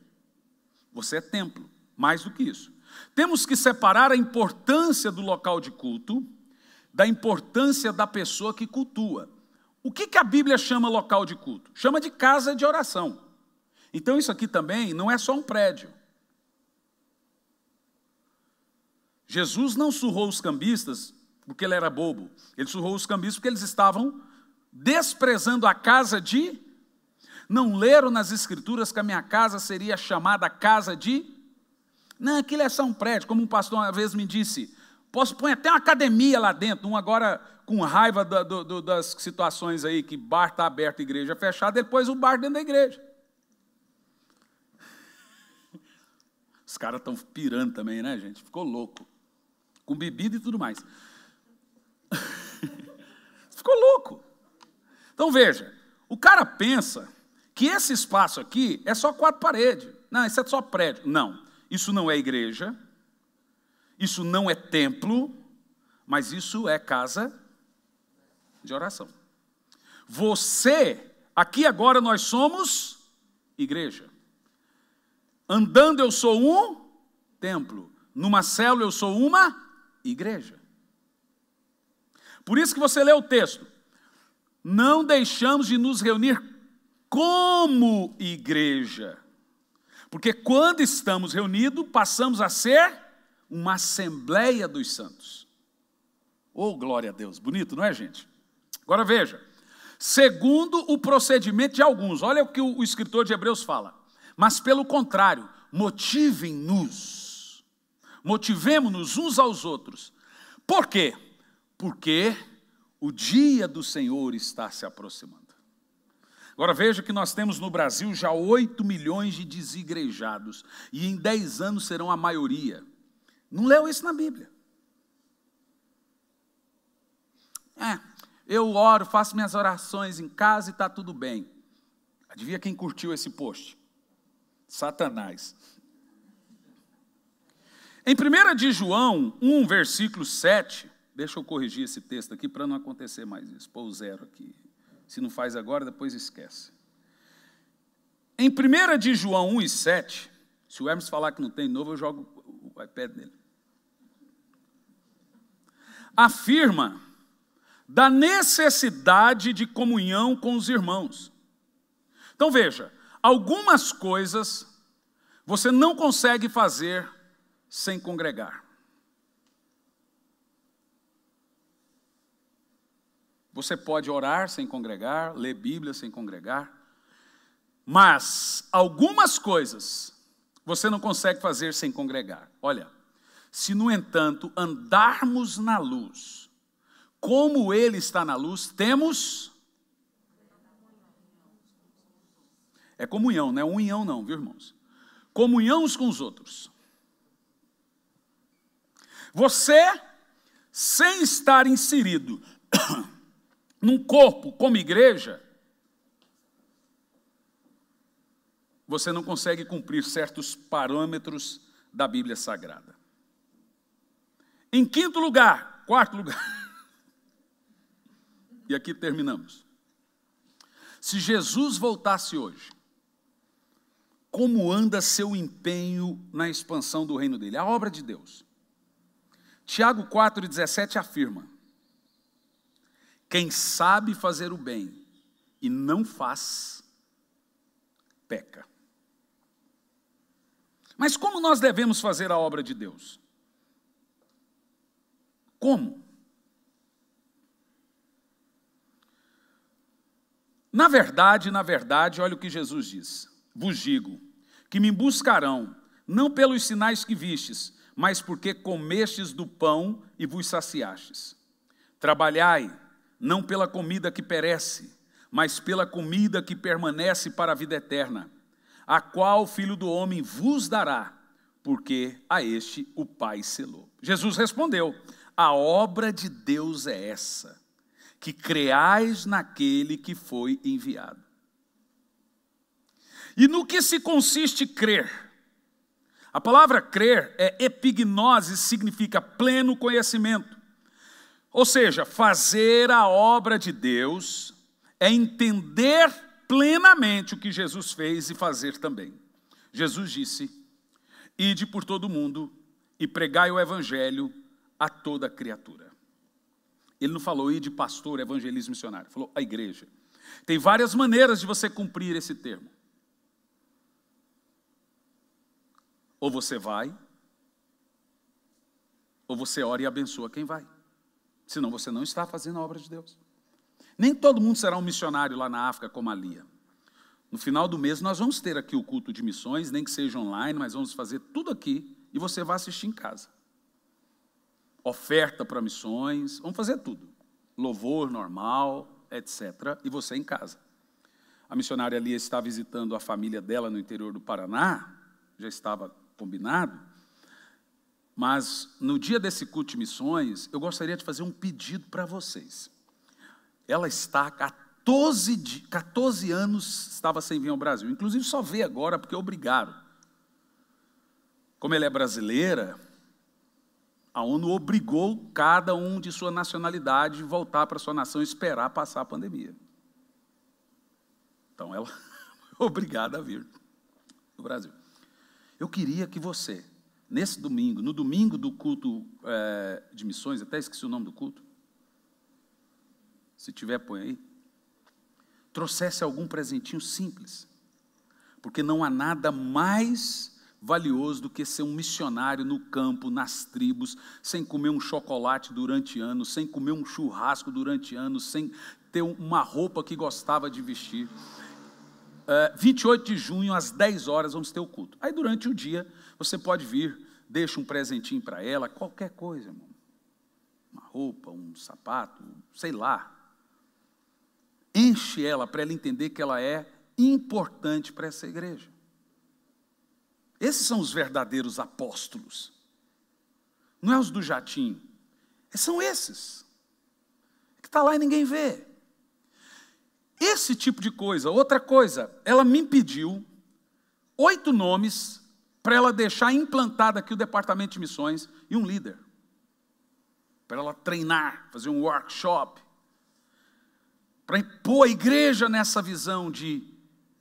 você é templo, mais do que isso. Temos que separar a importância do local de culto da importância da pessoa que cultua. O que a Bíblia chama local de culto? Chama de casa de oração. Então isso aqui também não é só um prédio. Jesus não surrou os cambistas porque ele era bobo. Ele surrou os cambistas porque eles estavam desprezando a casa de... Não leram nas Escrituras que a minha casa seria chamada casa de... Não, aquilo é só um prédio. Como um pastor uma vez me disse, posso pôr até uma academia lá dentro. Um agora, com raiva das situações aí, que bar está aberto, igreja fechada, ele pôs o bar dentro da igreja. Os caras estão pirando também, né, gente? Ficou louco. Com bebida e tudo mais. Ficou louco. Então veja, o cara pensa que esse espaço aqui é só 4 paredes. Não, isso é só prédio. Não, isso não é igreja, isso não é templo, mas isso é casa de oração. Você, aqui agora nós somos igreja. Andando eu sou um templo, numa célula eu sou uma igreja. Por isso que você lê o texto. Não deixamos de nos reunir como igreja. Porque quando estamos reunidos, passamos a ser uma assembleia dos santos. Oh, glória a Deus. Bonito, não é, gente? Agora veja. Segundo o procedimento de alguns. Olha o que o escritor de Hebreus fala. Mas pelo contrário, motivem-nos. Motivemos-nos uns aos outros. Por quê? Porque o dia do Senhor está se aproximando. Agora veja que nós temos no Brasil já 8 milhões de desigrejados. E em 10 anos serão a maioria. Não leu isso na Bíblia. Eu oro, faço minhas orações em casa e está tudo bem. Adivinha quem curtiu esse post? Satanás. Em 1 de João 1, versículo 7, deixa eu corrigir esse texto aqui para não acontecer mais isso, pôr o 0 aqui. Se não faz agora, depois esquece. Em 1 de João 1 e 7, se o Hermes falar que não tem novo, eu jogo o iPad nele. Afirma da necessidade de comunhão com os irmãos. Então veja, algumas coisas você não consegue fazer sem congregar. Você pode orar sem congregar, ler Bíblia sem congregar, mas algumas coisas você não consegue fazer sem congregar. Olha, se no entanto andarmos na luz, como Ele está na luz, temos... É comunhão, não é união não, viu, irmãos? Comunhão uns com os outros. Você, sem estar inserido num corpo como igreja, você não consegue cumprir certos parâmetros da Bíblia Sagrada. Em quarto lugar, e aqui terminamos. Se Jesus voltasse hoje, como anda seu empenho na expansão do reino dele? A obra de Deus. Tiago 4,17 afirma: quem sabe fazer o bem e não faz, peca. Mas como nós devemos fazer a obra de Deus? Como? Na verdade, olha o que Jesus diz. Vos digo, que me buscarão, não pelos sinais que vistes, mas porque comestes do pão e vos saciastes. Trabalhai, não pela comida que perece, mas pela comida que permanece para a vida eterna, a qual o Filho do Homem vos dará, porque a este o Pai selou. Jesus respondeu, a obra de Deus é essa, que creais naquele que foi enviado. E no que se consiste crer? A palavra crer é epignose, significa pleno conhecimento. Ou seja, fazer a obra de Deus é entender plenamente o que Jesus fez e fazer também. Jesus disse, ide por todo o mundo e pregai o evangelho a toda criatura. Ele não falou ide pastor, evangelista, missionário, falou a igreja. Tem várias maneiras de você cumprir esse termo. Ou você vai, ou você ora e abençoa quem vai. Senão você não está fazendo a obra de Deus. Nem todo mundo será um missionário lá na África como a Lia. No final do mês nós vamos ter aqui o culto de missões, nem que seja online, mas vamos fazer tudo aqui e você vai assistir em casa. Oferta para missões, vamos fazer tudo. Louvor normal, etc. E você em casa. A missionária Lia está visitando a família dela no interior do Paraná, já estava combinado, mas no dia desse culto de missões, eu gostaria de fazer um pedido para vocês. Ela está há 14 anos, estava sem vir ao Brasil, inclusive só veio agora porque obrigaram. Como ela é brasileira, a ONU obrigou cada um de sua nacionalidade a voltar para sua nação e esperar passar a pandemia. Então ela foi obrigada a vir no Brasil. Eu queria que você, nesse domingo, no domingo do culto de missões, até esqueci o nome do culto, se tiver, põe aí, trouxesse algum presentinho simples, porque não há nada mais valioso do que ser um missionário no campo, nas tribos, sem comer um chocolate durante anos, sem comer um churrasco durante anos, sem ter uma roupa que gostava de vestir. 28 de junho, às 10 horas, vamos ter o culto. Aí, durante o dia, você pode vir, deixa um presentinho para ela, qualquer coisa, irmão. Uma roupa, um sapato, sei lá. Enche ela para ela entender que ela é importante para essa igreja. Esses são os verdadeiros apóstolos. Não é os do jatinho. São esses. Que está lá e ninguém vê. Esse tipo de coisa. Outra coisa, ela me pediu 8 nomes para ela deixar implantado aqui o departamento de missões e um líder. Para ela treinar, fazer um workshop. Para pôr a igreja nessa visão de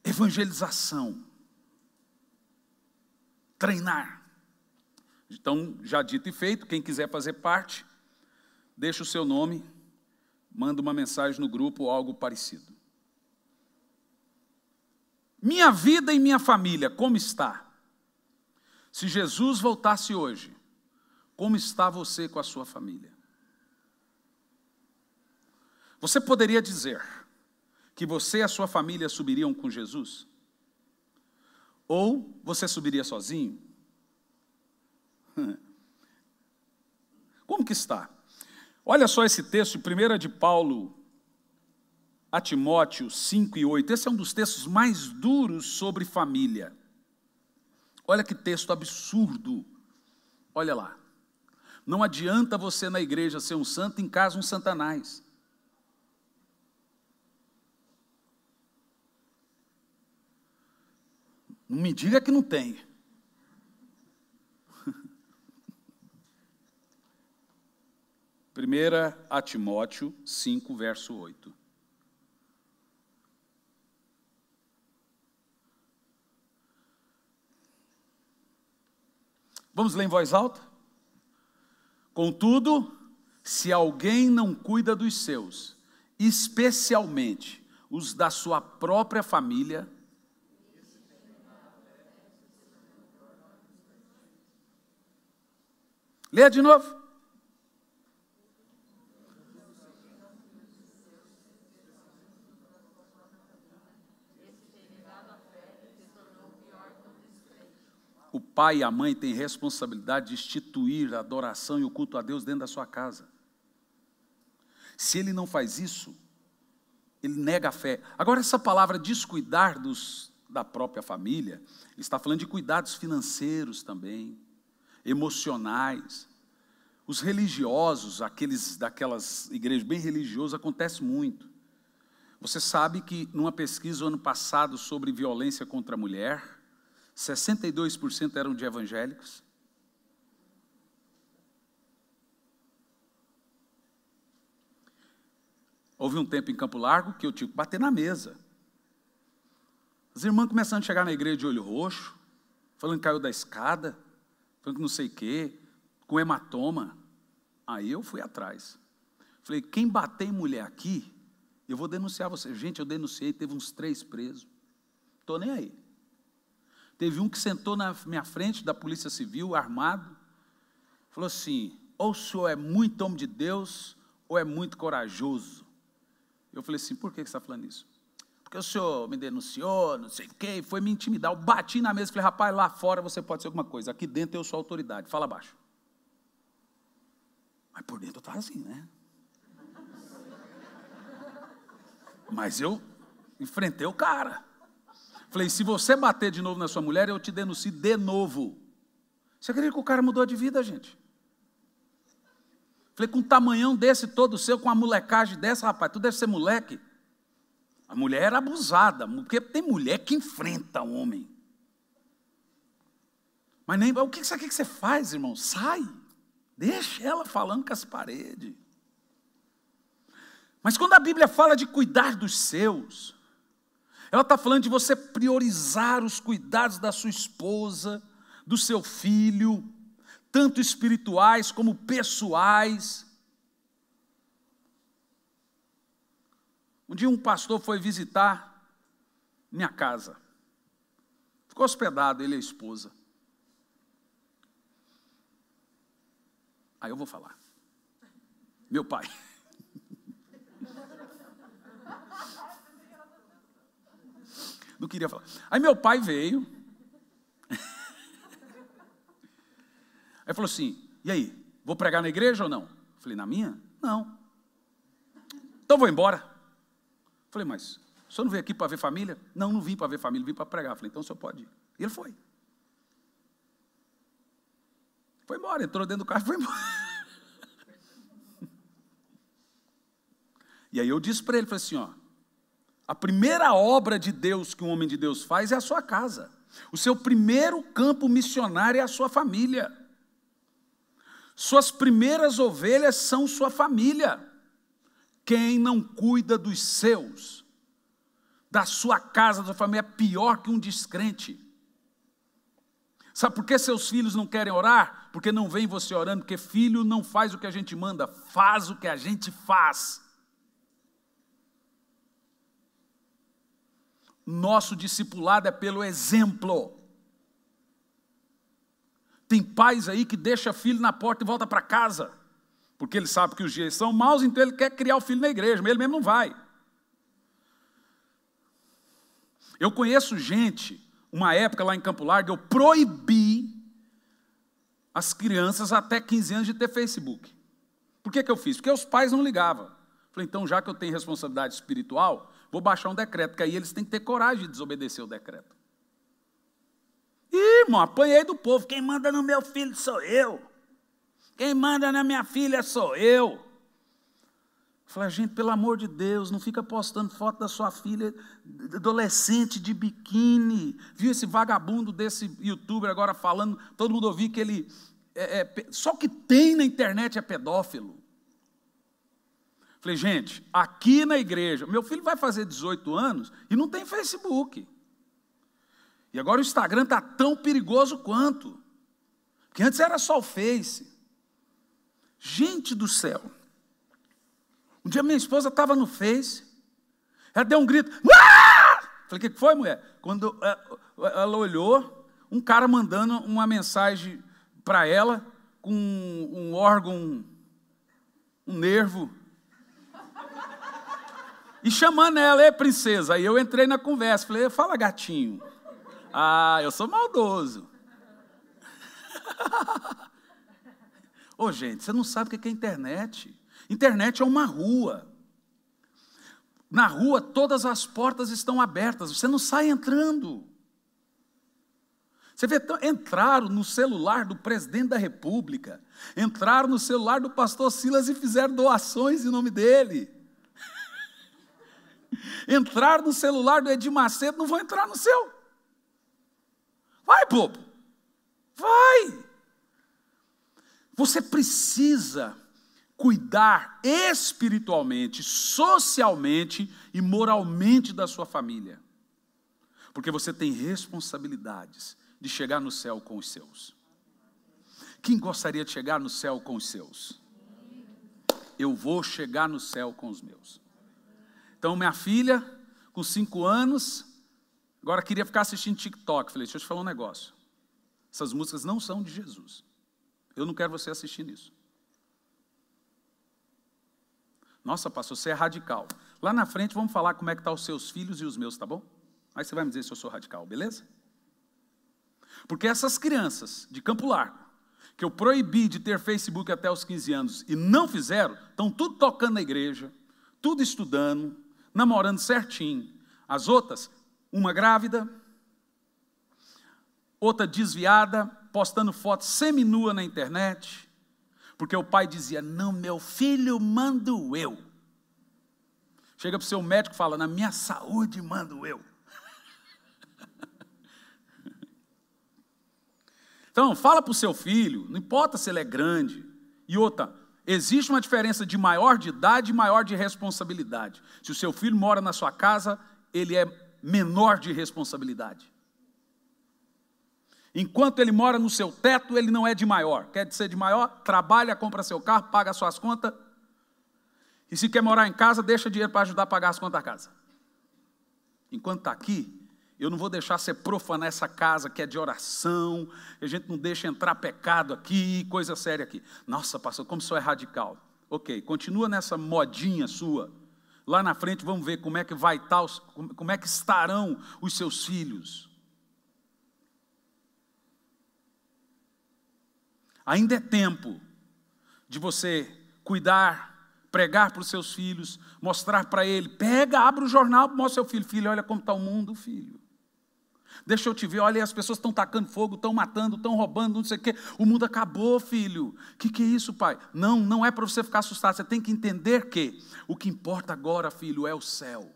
evangelização. Treinar. Então, já dito e feito, quem quiser fazer parte, deixa o seu nome, manda uma mensagem no grupo ou algo parecido. Minha vida e minha família, como está? Se Jesus voltasse hoje, como está você com a sua família? Você poderia dizer que você e a sua família subiriam com Jesus? Ou você subiria sozinho? Como que está? Olha só esse texto, 1 de Paulo a Timóteo 5:8. Esse é um dos textos mais duros sobre família. Olha que texto absurdo. Olha lá. Não adianta você na igreja ser um santo, em casa um satanás. Não me diga que não tem. Primeira a Timóteo 5, verso 8. Vamos ler em voz alta? Contudo, se alguém não cuida dos seus, especialmente os da sua própria família, Leia de novo. O pai e a mãe têm responsabilidade de instituir a adoração e o culto a Deus dentro da sua casa. Se ele não faz isso, ele nega a fé. Agora, essa palavra descuidar da própria família, ele está falando de cuidados financeiros também, emocionais. Os religiosos, daquelas igrejas bem religiosas, acontece muito. Você sabe que numa pesquisa ano passado sobre violência contra a mulher, 62% eram de evangélicos. Houve um tempo em Campo Largo que eu tive que bater na mesa. As irmãs começando a chegar na igreja de olho roxo, falando que caiu da escada, falando que não sei o quê, com hematoma. Aí eu fui atrás. Falei, quem bater em mulher aqui, eu vou denunciar você. Gente, eu denunciei, teve uns 3 presos. Estou nem aí. Teve um que sentou na minha frente da Polícia Civil, armado, falou assim, ou o senhor é muito homem de Deus, ou é muito corajoso. Eu falei assim, por que você está falando isso? Porque o senhor me denunciou, não sei o quê, foi me intimidar. Eu bati na mesa e falei, rapaz, lá fora você pode ser alguma coisa, aqui dentro eu sou autoridade, fala baixo. Mas por dentro eu estava assim, né? Mas eu enfrentei o cara. Falei, se você bater de novo na sua mulher, eu te denuncio de novo. Você acredita que o cara mudou de vida, gente? Falei, com um tamanhão desse todo seu, com uma molecagem dessa, rapaz, tu deve ser moleque. A mulher era abusada, porque tem mulher que enfrenta o homem. Mas nem, o que você faz, irmão? Sai, deixa ela falando com as paredes. Mas quando a Bíblia fala de cuidar dos seus, ela está falando de você priorizar os cuidados da sua esposa, do seu filho, tanto espirituais como pessoais. Um dia um pastor foi visitar minha casa. Ficou hospedado, ele e a esposa. Aí eu vou falar. Meu pai. Não queria falar. Aí meu pai veio. Aí falou assim, e aí, vou pregar na igreja ou não? Falei, na minha? Não. Então vou embora. Falei, mas o senhor não veio aqui para ver família? Não, não vim para ver família, vim para pregar. Falei, então o senhor pode ir. E ele foi. Foi embora, entrou dentro do carro e foi embora. E aí eu disse para ele, falei assim, ó, a primeira obra de Deus que um homem de Deus faz é a sua casa. O seu primeiro campo missionário é a sua família. Suas primeiras ovelhas são sua família. Quem não cuida dos seus, da sua casa, da sua família, é pior que um descrente. Sabe por que seus filhos não querem orar? Porque não veem você orando, porque filho não faz o que a gente manda, faz o que a gente faz. Nosso discipulado é pelo exemplo. Tem pais aí que deixam filho na porta e volta para casa, porque ele sabe que os dias são maus, então ele quer criar o filho na igreja, mas ele mesmo não vai. Eu conheço gente, uma época lá em Campo Largo, eu proibi as crianças até 15 anos de ter Facebook. Por que eu fiz? Porque os pais não ligavam. Falei, então já que eu tenho responsabilidade espiritual, vou baixar um decreto, que aí eles têm que ter coragem de desobedecer o decreto. Ih, irmão, apanhei do povo, quem manda no meu filho sou eu. Quem manda na minha filha sou eu. Falei, gente, pelo amor de Deus, não fica postando foto da sua filha adolescente de biquíni. Viu esse vagabundo desse youtuber agora falando, todo mundo ouviu que ele... só que tem na internet é pedófilo. Falei, gente, aqui na igreja, meu filho vai fazer 18 anos e não tem Facebook. E agora o Instagram está tão perigoso quanto. Porque antes era só o Face. Gente do céu. Um dia minha esposa estava no Face, ela deu um grito. Aaah! Falei, o que foi, mulher? Quando ela olhou, um cara mandando uma mensagem para ela, com um órgão, um nervo, e chamando ela, ei, princesa. Aí eu entrei na conversa, falei, fala, gatinho. Ah, eu sou maldoso. Ô, gente, você não sabe o que é internet. Internet é uma rua. Na rua, todas as portas estão abertas, você não sai entrando. Você vê, entraram no celular do presidente da República, entraram no celular do pastor Silas e fizeram doações em nome dele. Entraram no celular do Edir Macedo, não vão entrar no seu. Vai, bobo. Vai. Você precisa cuidar espiritualmente, socialmente e moralmente da sua família. Porque você tem responsabilidades de chegar no céu com os seus. Quem gostaria de chegar no céu com os seus? Eu vou chegar no céu com os meus. Então, minha filha, com 5 anos, agora queria ficar assistindo TikTok. Falei, deixa eu te falar um negócio. Essas músicas não são de Jesus. Eu não quero você assistindo isso. Nossa, pastor, você é radical. Lá na frente vamos falar como é que estão os seus filhos e os meus, tá bom? Aí você vai me dizer se eu sou radical, beleza? Porque essas crianças de Campo Largo, que eu proibi de ter Facebook até os 15 anos e não fizeram, estão tudo tocando na igreja, tudo estudando, namorando certinho. As outras, uma grávida, outra desviada, postando fotos seminua na internet, porque o pai dizia, não, meu filho, mando eu. Chega para o seu médico e fala, na minha saúde mando eu. Então, fala para o seu filho, não importa se ele é grande. E outra, existe uma diferença de maior de idade e maior de responsabilidade. Se o seu filho mora na sua casa, ele é menor de responsabilidade. Enquanto ele mora no seu teto, ele não é de maior. Quer ser de maior? Trabalha, compra seu carro, paga suas contas. E se quer morar em casa, deixa dinheiro para ajudar a pagar as contas da casa. Enquanto está aqui, eu não vou deixar você profanar essa casa que é de oração, a gente não deixa entrar pecado aqui, coisa séria aqui. Nossa, pastor, como o senhor é radical. Ok, continua nessa modinha sua. Lá na frente vamos ver como é que vai estar, como é que estarão os seus filhos. Ainda é tempo de você cuidar, pregar para os seus filhos, mostrar para ele, pega, abre o jornal, mostra ao seu filho, filho, olha como está o mundo, filho. Deixa eu te ver, olha, as pessoas estão tacando fogo, estão matando, estão roubando, não sei o quê. O mundo acabou, filho. O que é isso, pai? Não é para você ficar assustado, você tem que entender que o que importa agora, filho, é o céu.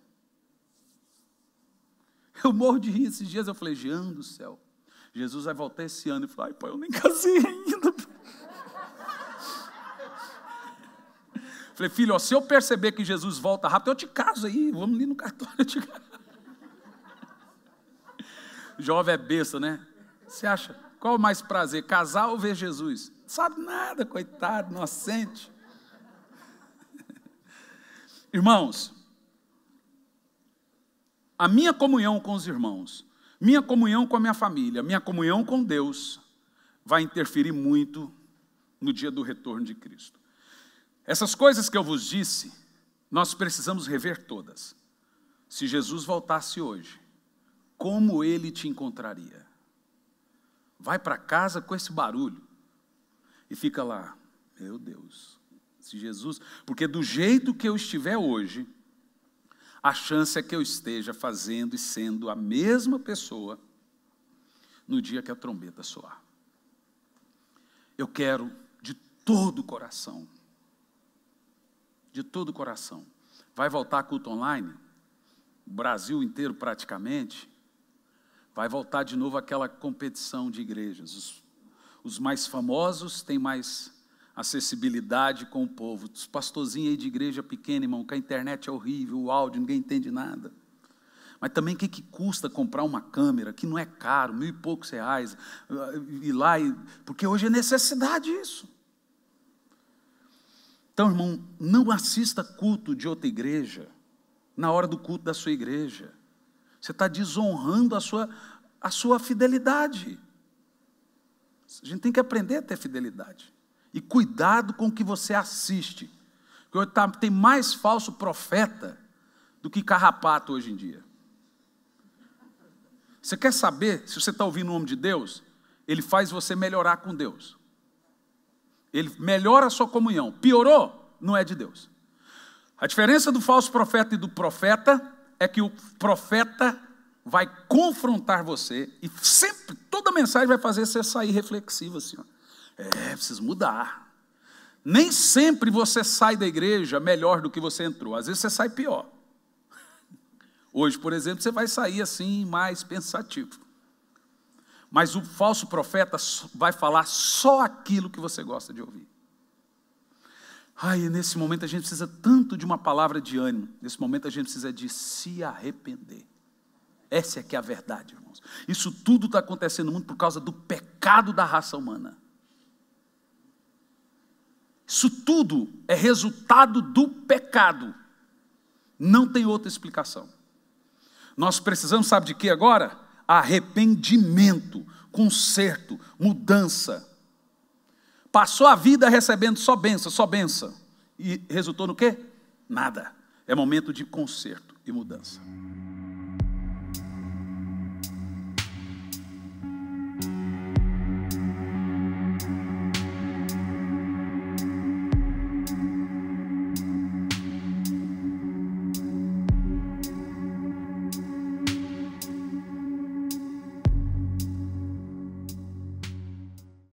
Eu morro de rir esses dias, eu falei, Jean do céu, Jesus vai voltar esse ano. Eu falei, ai pai, eu nem casei ainda. Falei, filho, ó, se eu perceber que Jesus volta rápido, eu te caso aí, vamos ali no cartório, eu te caso. Jovem é besta, né? Você acha, qual é o mais prazer, casar ou ver Jesus? Não sabe nada, coitado, inocente. Irmãos, a minha comunhão com os irmãos, minha comunhão com a minha família, minha comunhão com Deus, vai interferir muito no dia do retorno de Cristo. Essas coisas que eu vos disse, nós precisamos rever todas. Se Jesus voltasse hoje, como ele te encontraria? Vai para casa com esse barulho e fica lá, meu Deus, se Jesus, porque do jeito que eu estiver hoje, a chance é que eu esteja fazendo e sendo a mesma pessoa no dia que a trombeta soar. Eu quero de todo o coração, vai voltar culto online, o Brasil inteiro praticamente, vai voltar de novo aquela competição de igrejas. Os mais famosos têm mais acessibilidade com o povo. Os pastorzinhos aí de igreja pequena, irmão, que a internet é horrível, o áudio, ninguém entende nada. Mas também o que custa comprar uma câmera, que não é caro, R$1.000 e poucos, ir lá, porque hoje é necessidade isso. Então, irmão, não assista culto de outra igreja, na hora do culto da sua igreja. Você está desonrando a sua fidelidade. A gente tem que aprender a ter fidelidade. E cuidado com o que você assiste. Porque tem mais falso profeta do que carrapato hoje em dia. Você quer saber se você está ouvindo o nome de Deus? Ele faz você melhorar com Deus. Ele melhora a sua comunhão. Piorou? Não é de Deus. A diferença do falso profeta e do profeta é que o profeta vai confrontar você e sempre, toda mensagem vai fazer você sair reflexivo assim. Ó. Preciso mudar. Nem sempre você sai da igreja melhor do que você entrou. Às vezes você sai pior. Hoje, por exemplo, você vai sair assim mais pensativo. Mas o falso profeta vai falar só aquilo que você gosta de ouvir. Nesse momento a gente precisa tanto de uma palavra de ânimo. Nesse momento a gente precisa de se arrepender. Essa é que é a verdade, irmãos. Isso tudo está acontecendo no mundo por causa do pecado da raça humana. Isso tudo é resultado do pecado. Não tem outra explicação. Nós precisamos, sabe de quê agora? Arrependimento, conserto, mudança. Passou a vida recebendo só bênção. E resultou no quê? Nada. É momento de conserto e mudança.